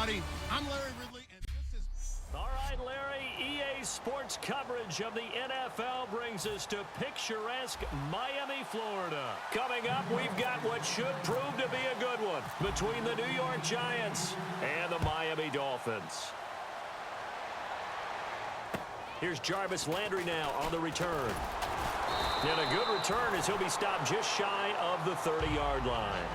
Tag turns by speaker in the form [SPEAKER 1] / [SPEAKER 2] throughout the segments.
[SPEAKER 1] everybody. I'm Larry Ridley, and this is...
[SPEAKER 2] All right, Larry, EA Sports coverage of the NFL brings us to picturesque Miami, Florida. Coming up, we've got what should prove to be a good one between the New York Giants and the Miami Dolphins. Here's Jarvis Landry now on the return. And a good return as he'll be stopped just shy of the 30-yard line.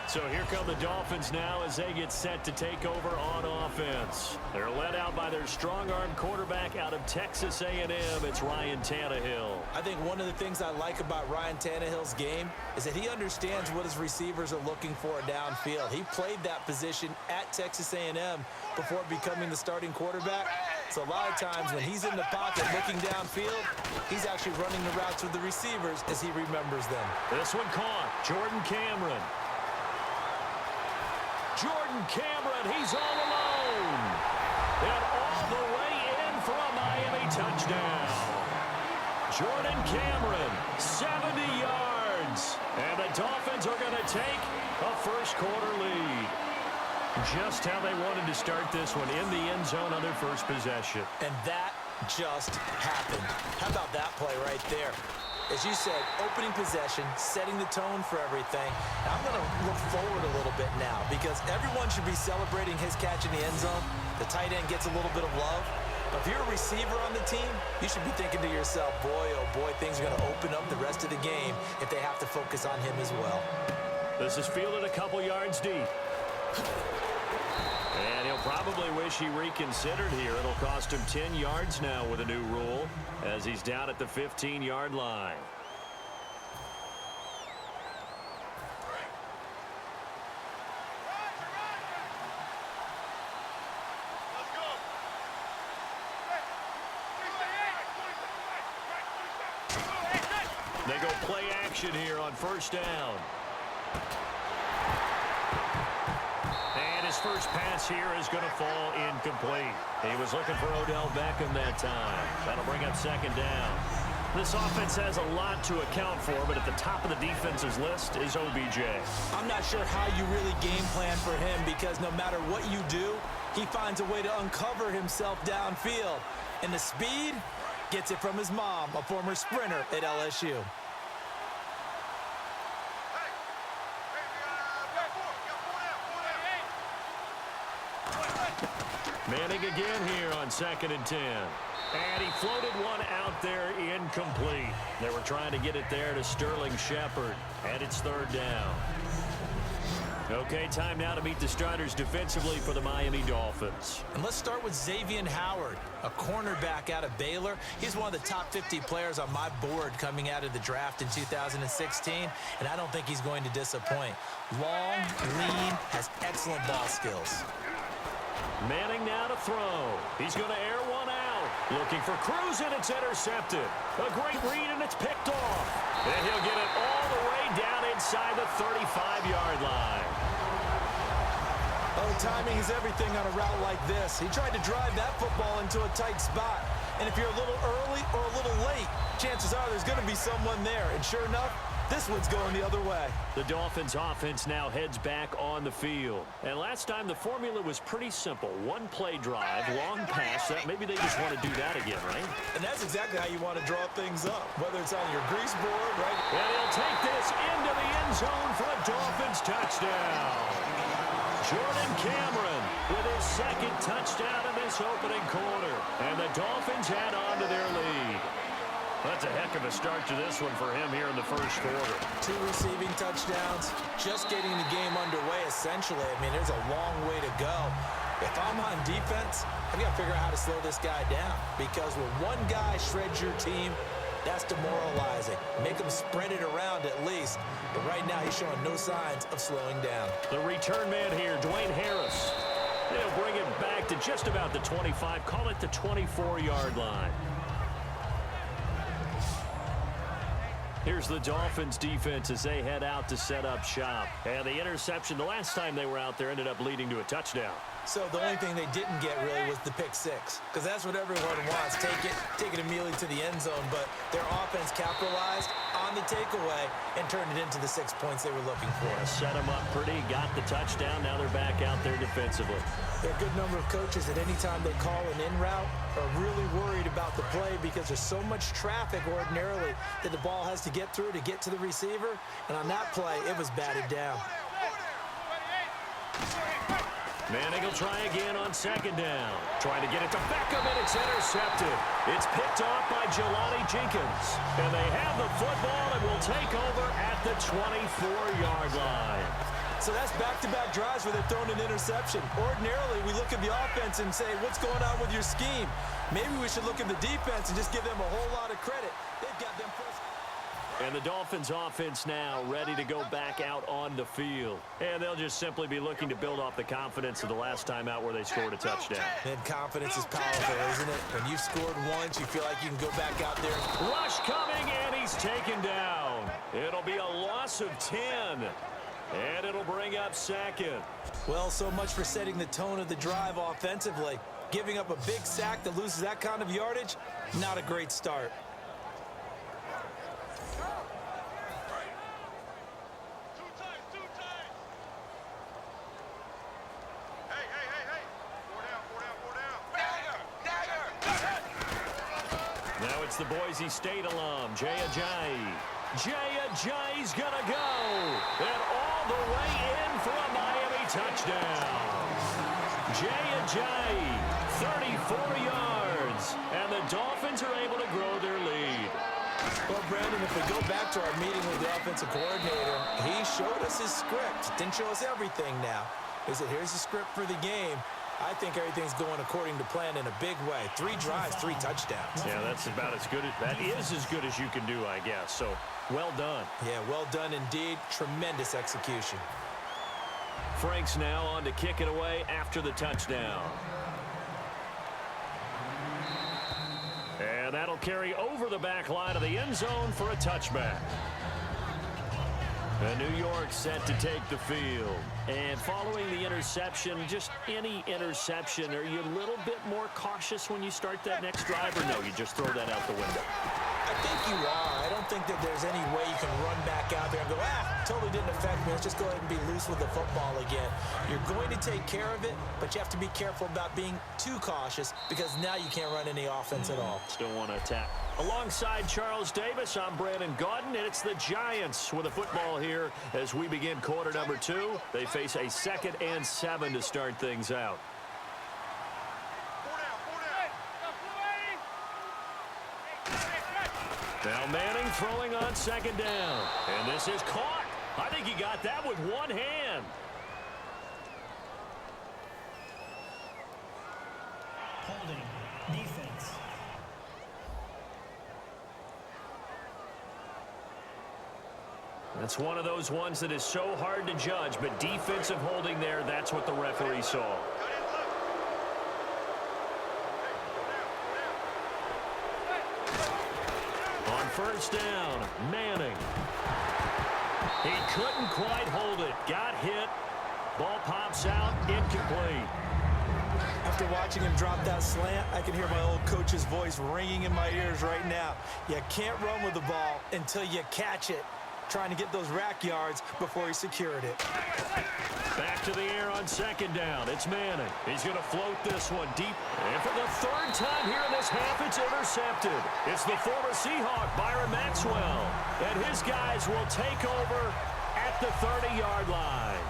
[SPEAKER 2] So here come the Dolphins now as they get set to take over on offense. They're led out by their strong-arm quarterback out of Texas A&M. It's Ryan Tannehill.
[SPEAKER 3] I think one of the things I like about Ryan Tannehill's game is that he understands what his receivers are looking for downfield. He played that position at Texas A&M before becoming the starting quarterback. So a lot of times when he's in the pocket looking downfield, he's actually running the routes with the receivers as he remembers them.
[SPEAKER 2] This one caught. Jordan Cameron. Jordan Cameron, he's all alone. And all the way in for a Miami touchdown. Jordan Cameron, 70 yards. And the Dolphins are going to take a first-quarter lead. Just how they wanted to start this one, in the end zone on their first possession.
[SPEAKER 3] And that just happened. How about that play right there? As you said, opening possession, setting the tone for everything. Now, I'm going to look forward a little bit now because everyone should be celebrating his catch in the end zone. The tight end gets a little bit of love. But if you're a receiver on the team, you should be thinking to yourself, boy, oh boy, things are going to open up the rest of the game if they have to focus on him as well.
[SPEAKER 2] This is fielded a couple yards deep. And he'll probably wish he reconsidered here. It'll cost him 10 yards now with a new rule as he's down at the 15-yard line. They go play action here on first down. His first pass here is going to fall incomplete. He was looking for Odell Beckham that time. That'll bring up second down. This offense has a lot to account for, but at the top of the defense's list is OBJ.
[SPEAKER 3] I'm not sure how you really game plan for him because no matter what you do, he finds a way to uncover himself downfield. And the speed gets it from his mom, a former sprinter at LSU.
[SPEAKER 2] Manning again here on 2nd and 10. And he floated one out there incomplete. They were trying to get it there to Sterling Shepard. And it's third down. Okay, time now to meet the starters defensively for the Miami Dolphins.
[SPEAKER 3] And let's start with Xavier Howard, a cornerback out of Baylor. He's one of the top 50 players on my board coming out of the draft in 2016, and I don't think he's going to disappoint. Long, lean, has excellent ball skills.
[SPEAKER 2] Manning now to throw. He's going to air one out. Looking for Cruz, and it's intercepted. A great read, and it's picked off. And he'll get it all the way down inside the 35-yard line.
[SPEAKER 3] Oh, timing is everything on a route like this. He tried to drive that football into a tight spot. And if you're a little early or a little late, chances are there's going to be someone there. And sure enough, this one's going the other way.
[SPEAKER 2] The Dolphins offense now heads back on the field. And last time the formula was pretty simple. One play drive, long pass. Maybe they just want to do that again, right?
[SPEAKER 3] And that's exactly how you want to draw things up, whether it's on your grease board, right?
[SPEAKER 2] And he'll take this into the end zone for a Dolphins touchdown. Jordan Cameron with his second touchdown in this opening quarter. And the Dolphins add on to their lead. That's a heck of a start to this one for him here in the first quarter.
[SPEAKER 3] 2 receiving touchdowns, just getting the game underway essentially. I mean, there's a long way to go. If I'm on defense, I've got to figure out how to slow this guy down because when one guy shreds your team, that's demoralizing. Make him spread it around at least. But right now, he's showing no signs of slowing down.
[SPEAKER 2] The return man here, Dwayne Harris. They'll bring it back to just about the 25. Call it the 24-yard line. Here's the Dolphins defense as they head out to set up shop. And the interception the last time they were out there ended up leading to a touchdown.
[SPEAKER 3] So the only thing they didn't get really was the pick six, because that's what everyone wants. Take it immediately to the end zone, but their offense capitalized on the takeaway and turned it into the 6 points they were looking for.
[SPEAKER 2] Yeah, set them up pretty, got the touchdown. Now they're back out there defensively.
[SPEAKER 3] There are a good number of coaches that any time they call an in route are really worried about the play because there's so much traffic ordinarily that the ball has to get through to get to the receiver. And on that play, it was batted down.
[SPEAKER 2] Manning will try again on second down. Trying to get it to Beckham, and it's intercepted. It's picked off by Jelani Jenkins. And they have the football and will take over at the 24-yard line.
[SPEAKER 3] So that's back-to-back drives where they're throwing an interception. Ordinarily, we look at the offense and say, what's going on with your scheme? Maybe we should look at the defense and just give them a whole lot of credit. They've got them first.
[SPEAKER 2] And the Dolphins offense now ready to go back out on the field. And they'll just simply be looking to build off the confidence of the last time out where they scored a touchdown.
[SPEAKER 3] And confidence is powerful, isn't it? When you've scored once, you feel like you can go back out there.
[SPEAKER 2] Rush coming, and he's taken down. It'll be a loss of 10. And it'll bring up second.
[SPEAKER 3] Well, so much for setting the tone of the drive offensively. Giving up a big sack that loses that kind of yardage, not a great start.
[SPEAKER 2] Now it's the Boise State alum, Jay Ajayi. Jay Ajayi's gonna go. And all the way in for a Miami touchdown. Jay Ajayi, 34 yards. And the Dolphins are able to grow their lead.
[SPEAKER 3] Well, Brandon, if we go back to our meeting with the offensive coordinator, he showed us his script. Didn't show us everything now. He said, here's the script for the game. I think everything's going according to plan in a big way. 3 drives, 3 touchdowns.
[SPEAKER 2] Yeah, that's about as good. That is as good as you can do, I guess. So, well done.
[SPEAKER 3] Yeah, well done indeed. Tremendous execution.
[SPEAKER 2] Franks now on to kick it away after the touchdown. And that'll carry over the back line of the end zone for a touchback. And New York set to take the field. And following the interception, just any interception, are you a little bit more cautious when you start that next drive, or no, you just throw that out the window?
[SPEAKER 3] I think you are. I don't think that there's any way you can run back out there and go, totally didn't affect me. Let's just go ahead and be loose with the football again. You're going to take care of it, but you have to be careful about being too cautious because now you can't run any offense at all.
[SPEAKER 2] Still want to attack. Alongside Charles Davis, I'm Brandon Gaudin, and it's the Giants with a football here as we begin quarter number 2. They face a 2nd and 7 to start things out. Now Manning throwing on second down. And this is caught. I think he got that with one hand.
[SPEAKER 4] Holding. Defense.
[SPEAKER 2] That's one of those ones that is so hard to judge, but defensive holding there, that's what the referee saw. On first down, Manning. He couldn't quite hold it. Got hit. Ball pops out, incomplete.
[SPEAKER 3] After watching him drop that slant, I can hear my old coach's voice ringing in my ears right now. You can't run with the ball until you catch it. Trying to get those rack yards before he secured it.
[SPEAKER 2] Back to the air on second down. It's Manning. He's going to float this one deep. And for the 3rd time here in this half, it's intercepted. It's the former Seahawk, Byron Maxwell. And his guys will take over at the 30-yard line.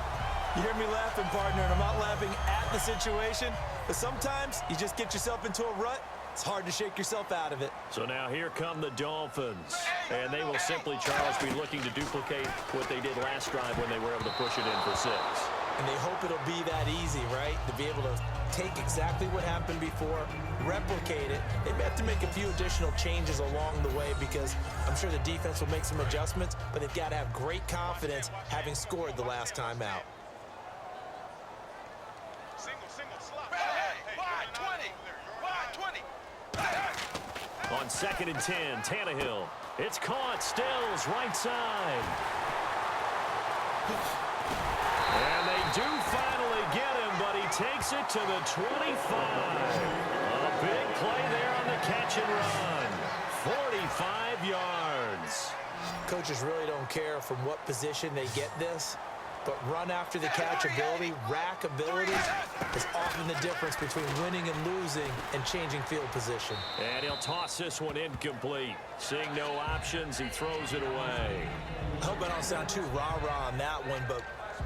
[SPEAKER 3] You hear me laughing, partner, and I'm not laughing at the situation, but sometimes you just get yourself into a rut. It's hard to shake yourself out of it.
[SPEAKER 2] So now here come the Dolphins. And they will simply, Charles, be looking to duplicate what they did last drive when they were able to push it in for 6.
[SPEAKER 3] And they hope it'll be that easy, right? To be able to take exactly what happened before, replicate it. They may have to make a few additional changes along the way because I'm sure the defense will make some adjustments, but they've got to have great confidence having scored the last time out.
[SPEAKER 2] On on 2nd and 10. Tannehill. It's caught. Stills right side. And they do finally get him, but he takes it to the 25. A big play there on the catch and run. 45 yards.
[SPEAKER 3] Coaches really don't care from what position they get this, but run after the catch ability, rack ability is often the difference between winning and losing and changing field position.
[SPEAKER 2] And he'll toss this one incomplete. Seeing no options, he throws it away.
[SPEAKER 3] I hope I don't sound too rah-rah on that one, but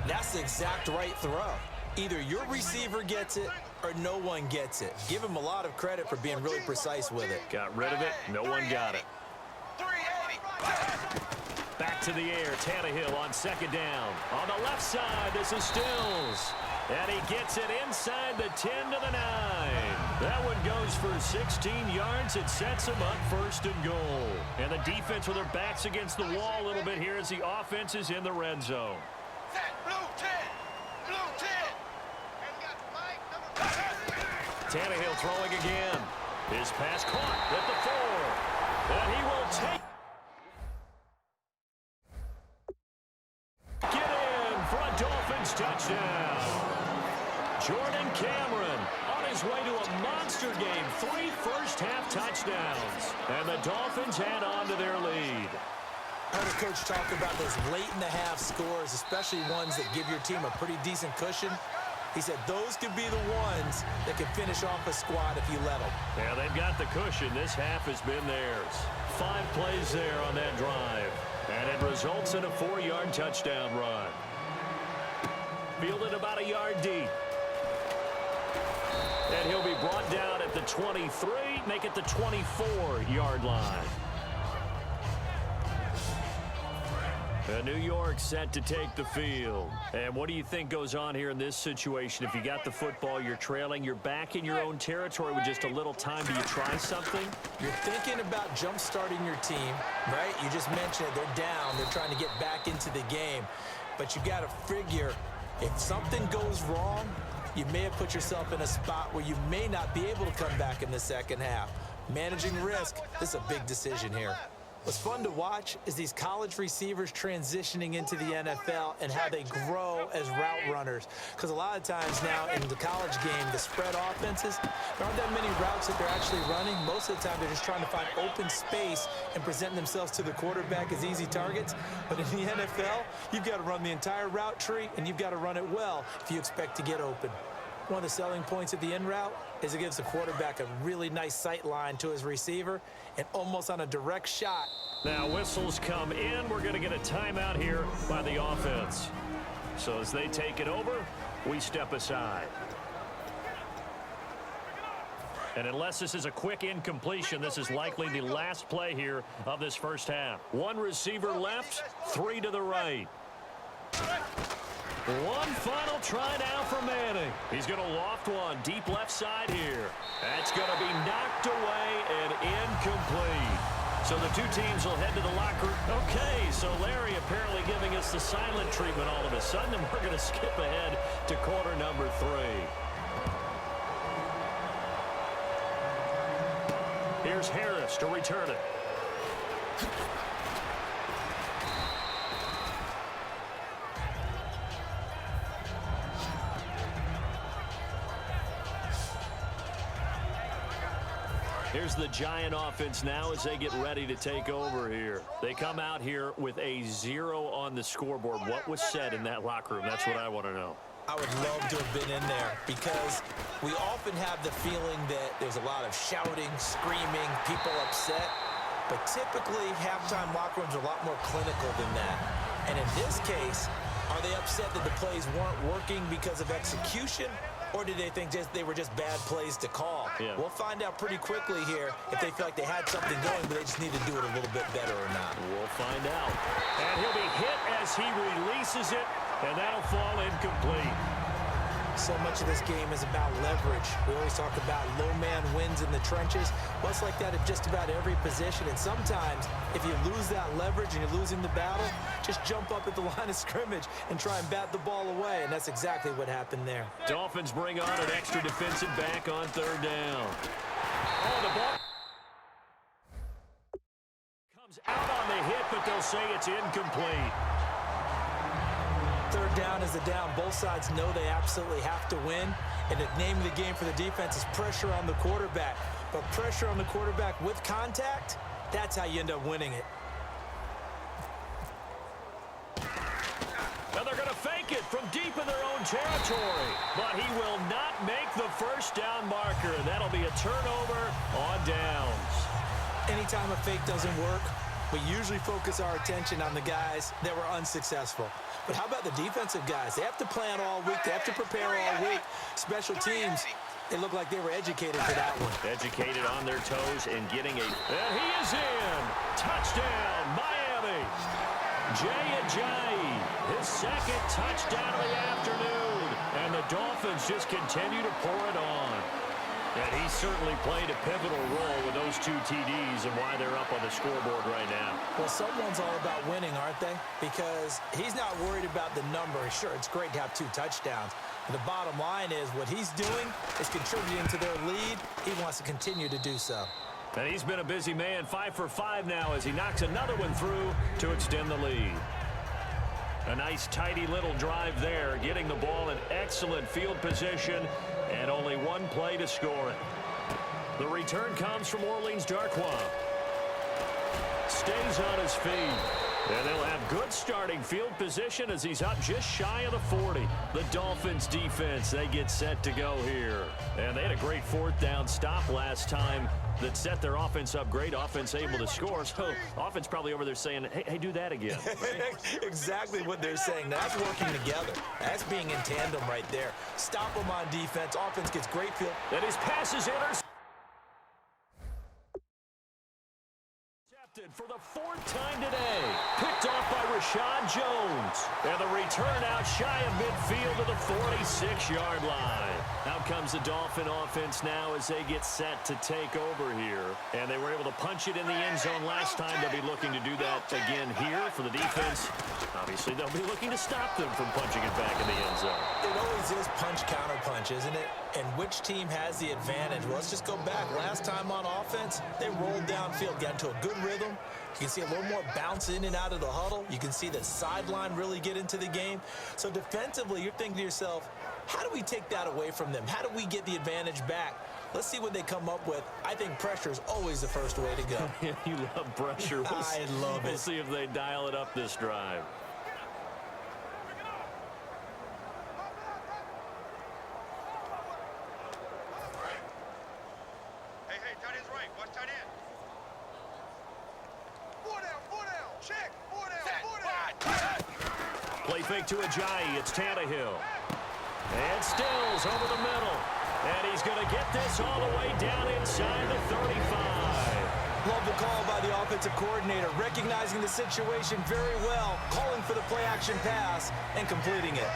[SPEAKER 3] that's the exact right throw. Either your receiver gets it or no one gets it. Give him a lot of credit for being really precise with it.
[SPEAKER 2] Got rid of it. No one got it. Back to the air. Tannehill on 2nd down. On the left side, this is Stills. And he gets it inside the 10 to the 9. That one goes for 16 yards. It sets him up 1st and goal. And the defense with their backs against the wall a little bit here as the offense is in the red zone. Tannehill throwing again. His pass caught at the 4. And he will take it in for a Dolphins touchdown. Jordan Cameron on his way to a monster game. 3 first-half touchdowns. And the Dolphins add on to their lead.
[SPEAKER 3] I heard a coach talk about those late-in-the-half scores, especially ones that give your team a pretty decent cushion. He said those could be the ones that can finish off a squad if you let them.
[SPEAKER 2] Yeah, they've got the cushion. This half has been theirs. 5 plays there on that drive. And it results in a 4-yard touchdown run. Fielded about a yard deep. And he'll be brought down at the 23, make it the 24-yard line. New York set to take the field. And what do you think goes on here in this situation? If you got the football, you're trailing, you're back in your own territory with just a little time. Do you try something?
[SPEAKER 3] You're thinking about jump-starting your team, right? You just mentioned it. They're down. They're trying to get back into the game. But you got to figure if something goes wrong, you may have put yourself in a spot where you may not be able to come back in the second half. Managing risk, this is a big decision here. What's fun to watch is these college receivers transitioning into the NFL and how they grow as route runners. Because a lot of times now in the college game, the spread offenses, there aren't that many routes that they're actually running. Most of the time, they're just trying to find open space and present themselves to the quarterback as easy targets. But in the NFL, you've got to run the entire route tree, and you've got to run it well if you expect to get open. One of the selling points of the in route is it gives the quarterback a really nice sight line to his receiver and almost on a direct shot.
[SPEAKER 2] Now whistles come in. We're going to get a timeout here by the offense. So as they take it over, we step aside. And unless this is a quick incompletion, this is likely the last play here of this first half. 1 receiver left, 3 to the right. One final try now for Manning. He's going to loft one deep left side here. That's going to be knocked away and incomplete. So the 2 teams will head to the locker room. Okay, so Larry apparently giving us the silent treatment all of a sudden, and we're going to skip ahead to quarter number 3. Here's Harris to return it. Here's the Giant offense now as they get ready to take over here. They come out here with a 0 on the scoreboard. What was said in that locker room? That's what I want to know.
[SPEAKER 3] I would love to have been in there because we often have the feeling that there's a lot of shouting, screaming, people upset. But typically, halftime locker rooms are a lot more clinical than that. And in this case, are they upset that the plays weren't working because of execution? Or did they think they were just bad plays to call?
[SPEAKER 2] Yeah.
[SPEAKER 3] We'll find out pretty quickly here if they feel like they had something going, but they just need to do it a little bit better or not.
[SPEAKER 2] We'll find out. And he'll be hit as he releases it, and that'll fall incomplete.
[SPEAKER 3] So much of this game is about leverage. We always talk about low man wins in the trenches. Well, it's like that at just about every position. And sometimes, if you lose that leverage and you're losing the battle, just jump up at the line of scrimmage and try and bat the ball away. And that's exactly what happened there.
[SPEAKER 2] Dolphins bring on an extra defensive back on 3rd down. Oh, the ball. Comes out on the hit, but they'll say it's incomplete.
[SPEAKER 3] Third down is the down. Both sides know they absolutely have to win. And the name of the game for the defense is pressure on the quarterback. But pressure on the quarterback with contact, that's how you end up winning it.
[SPEAKER 2] And they're going to fake it from deep in their own territory. But he will not make the first down marker. And that'll be a turnover on downs.
[SPEAKER 3] Anytime a fake doesn't work, we usually focus our attention on the guys that were unsuccessful. But how about the defensive guys? They have to plan all week. They have to prepare all week. Special teams, they look like they were educated for that one.
[SPEAKER 2] Educated on their toes and getting a... And he is in. Touchdown, Miami. Jay Ajayi, his second touchdown of the afternoon. And the Dolphins just continue to pour it on. And he certainly played a pivotal role with those two TDs and why they're up on the scoreboard right now.
[SPEAKER 3] Well, someone's all about winning, aren't they? Because he's not worried about the number. Sure, it's great to have 2 touchdowns. But the bottom line is what he's doing is contributing to their lead. He wants to continue to do so.
[SPEAKER 2] And he's been a busy man, 5 for 5 now as he knocks another one through to extend the lead. A nice, tidy little drive there, getting the ball in excellent field position, and only one play to score it. The return comes from Orleans Darkwa. Stays on his feet. And they'll have good starting field position as he's up just shy of the 40. The Dolphins defense, they get set to go here. And they had a great 4th down stop last time that set their offense up. Great offense able to score. So offense probably over there saying, hey, do that again. Right?
[SPEAKER 3] Exactly what they're saying. That's working together. That's being in tandem right there. Stop them on defense. Offense gets great field.
[SPEAKER 2] And his pass is intercepted for the 4th time today. Picked off by Rashad Jones. And the return out shy of midfield to the 46-yard line. Out comes the Dolphin offense now as they get set to take over here. And they were able to punch it in the end zone last time. They'll be looking to do that again here for the defense. Obviously, they'll be looking to stop them from punching it back in the end zone.
[SPEAKER 3] It always is punch-counter-punch, isn't it? And which team has the advantage? Well, let's just go back. Last time on offense, they rolled downfield, got into a good rhythm. You can see a little more bounce in and out of the huddle. You can see the sideline really get into the game. So defensively, you're thinking to yourself, how do we take that away from them? How do we get the advantage back? Let's see what they come up with. I think pressure is always the first way to go.
[SPEAKER 2] You love pressure.
[SPEAKER 3] I love it.
[SPEAKER 2] We'll see if they dial it up this drive.
[SPEAKER 1] Hey, tight end's right. Watch tight end. 4 down. Check. 4 down.
[SPEAKER 2] Play fake to Ajayi. It's Tannehill. And Stills over the middle. And he's going to get this all the way down inside the 35.
[SPEAKER 3] Love the call by the offensive coordinator, recognizing the situation very well, calling for the play-action pass, and completing it.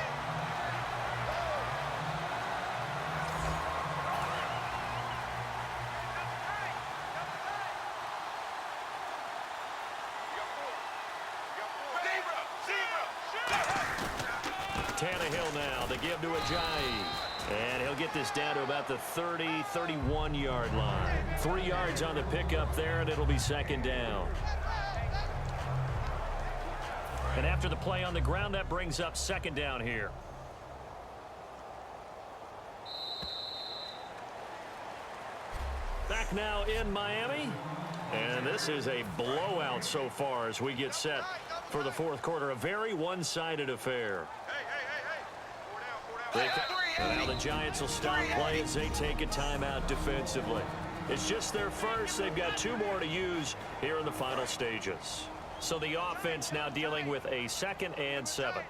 [SPEAKER 2] Tannehill now, they give to Ajayi. And he'll get this down to about the 30, 31-yard line. 3 yards on the pickup there, and it'll be 2nd down. And after the play on the ground, that brings up 2nd down here. Back now in Miami. And this is a blowout so far as we get set for the 4th quarter. A very one-sided affair. Now the Giants will stop play as they take a timeout defensively. It's just their first. They've got 2 more to use here in the final stages. So the offense now dealing with a 2nd and 7.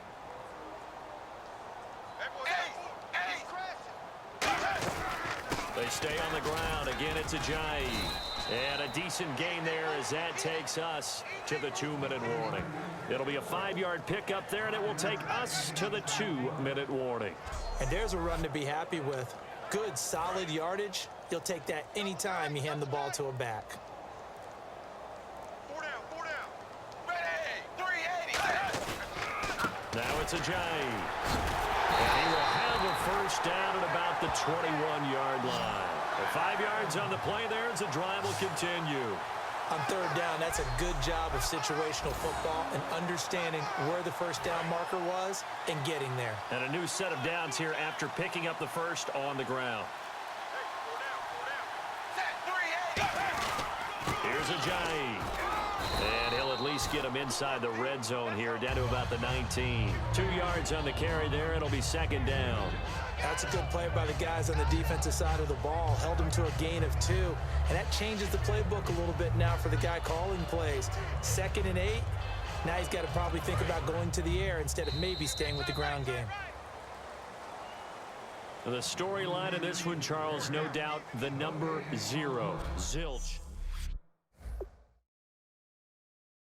[SPEAKER 2] They stay on the ground. Again, it's Ajayi. And a decent gain there as that takes us to the 2-minute warning. It'll be a 5-yard pickup there, and it will take us to the 2-minute warning.
[SPEAKER 3] And there's a run to be happy with. Good, solid yardage. You'll take that anytime you hand the ball to a back.
[SPEAKER 1] 4 down. Ready. 380.
[SPEAKER 2] Now it's Ajayi. And he will have a first down at about the 21-yard line. 5 yards on the play there as the drive will continue.
[SPEAKER 3] On third down, that's a good job of situational football and understanding where the first down marker was and getting there.
[SPEAKER 2] And a new set of downs here after picking up the first on the ground. Here's Ajayi. And he'll at least get him inside the red zone here, down to about the 19. 2 yards on the carry there. It'll be second down.
[SPEAKER 3] That's a good play by the guys on the defensive side of the ball. Held him to a gain of 2. And that changes the playbook a little bit now for the guy calling plays. 2nd and 8. Now he's got to probably think about going to the air instead of maybe staying with the ground game.
[SPEAKER 2] The storyline of this one, Charles, no doubt the number 0, Zilch.